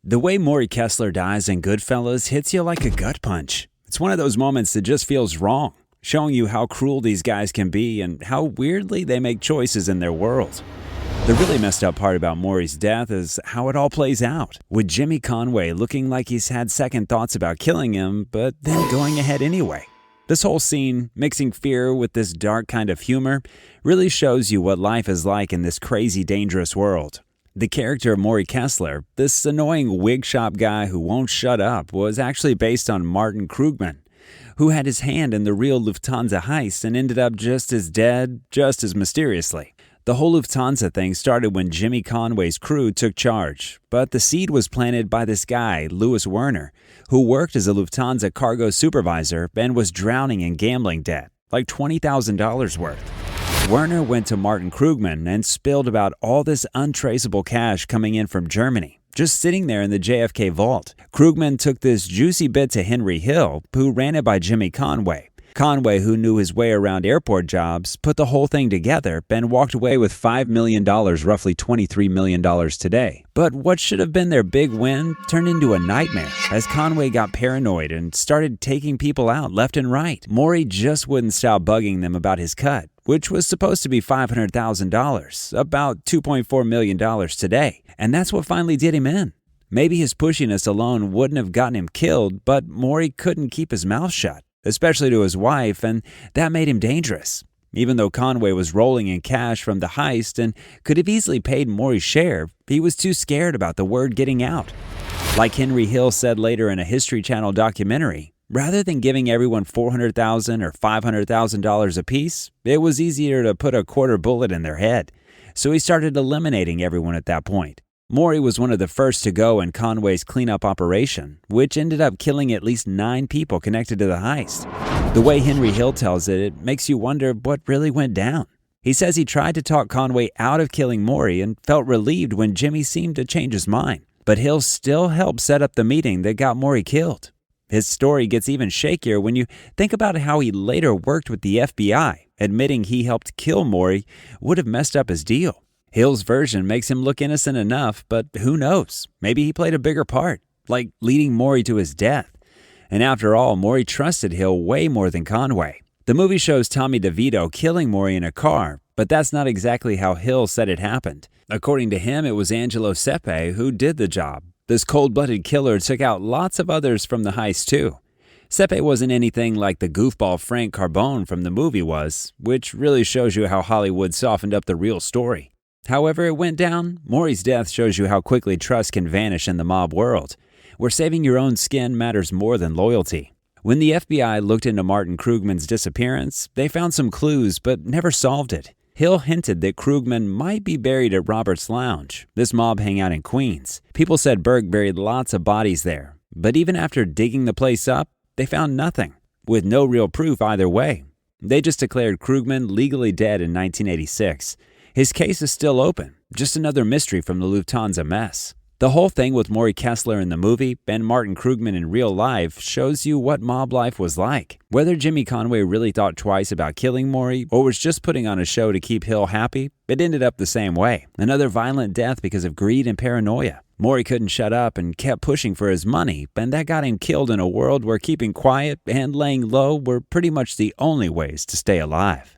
The way Morrie Kessler dies in Goodfellas hits you like a gut punch. It's one of those moments that just feels wrong, showing you how cruel these guys can be and how weirdly they make choices in their world. The really messed up part about Morrie's death is how it all plays out, with Jimmy Conway looking like he's had second thoughts about killing him, but then going ahead anyway. This whole scene, mixing fear with this dark kind of humor, really shows you what life is like in this crazy, dangerous world. The character of Morrie Kessler, this annoying wig shop guy who won't shut up, was actually based on Martin Krugman, who had his hand in the real Lufthansa heist and ended up just as dead, just as mysteriously. The whole Lufthansa thing started when Jimmy Conway's crew took charge, but the seed was planted by this guy, Louis Werner, who worked as a Lufthansa cargo supervisor and was drowning in gambling debt, like $20,000 worth. Werner went to Martin Krugman and spilled about all this untraceable cash coming in from Germany, just sitting there in the JFK vault. Krugman took this juicy bit to Henry Hill, who ran it by Jimmy Conway. Conway, who knew his way around airport jobs, put the whole thing together and walked away with $5 million, roughly $23 million today. But what should have been their big win turned into a nightmare as Conway got paranoid and started taking people out left and right. Morrie just wouldn't stop bugging them about his cut, which was supposed to be $500,000, about $2.4 million today. And that's what finally did him in. Maybe his pushiness alone wouldn't have gotten him killed, but Morrie couldn't keep his mouth shut, especially to his wife, and that made him dangerous. Even though Conway was rolling in cash from the heist and could have easily paid Morrie's share, he was too scared about the word getting out. Like Henry Hill said later in a History Channel documentary, rather than giving everyone $400,000 or $500,000 apiece, it was easier to put a quarter bullet in their head. So he started eliminating everyone at that point. Morrie was one of the first to go in Conway's cleanup operation, which ended up killing at least 9 people connected to the heist. The way Henry Hill tells it, it makes you wonder what really went down. He says he tried to talk Conway out of killing Morrie and felt relieved when Jimmy seemed to change his mind. But Hill still helped set up the meeting that got Morrie killed. His story gets even shakier when you think about how he later worked with the FBI, admitting he helped kill Morrie would have messed up his deal. Hill's version makes him look innocent enough, but who knows? Maybe he played a bigger part, like leading Morrie to his death. And after all, Morrie trusted Hill way more than Conway. The movie shows Tommy DeVito killing Morrie in a car, but that's not exactly how Hill said it happened. According to him, it was Angelo Sepe who did the job. This cold-blooded killer took out lots of others from the heist too. Sepe wasn't anything like the goofball Frank Carbone from the movie was, which really shows you how Hollywood softened up the real story. However it went down, Morrie's death shows you how quickly trust can vanish in the mob world, where saving your own skin matters more than loyalty. When the FBI looked into Martin Krugman's disappearance, they found some clues but never solved it. Hill hinted that Krugman might be buried at Robert's Lounge, this mob hangout in Queens. People said Berg buried lots of bodies there, but even after digging the place up, they found nothing, with no real proof either way. They just declared Krugman legally dead in 1986. His case is still open, just another mystery from the Lufthansa mess. The whole thing with Morrie Kessler in the movie and Martin Krugman in real life shows you what mob life was like. Whether Jimmy Conway really thought twice about killing Morrie or was just putting on a show to keep Hill happy, it ended up the same way. Another violent death because of greed and paranoia. Morrie couldn't shut up and kept pushing for his money, and that got him killed in a world where keeping quiet and laying low were pretty much the only ways to stay alive.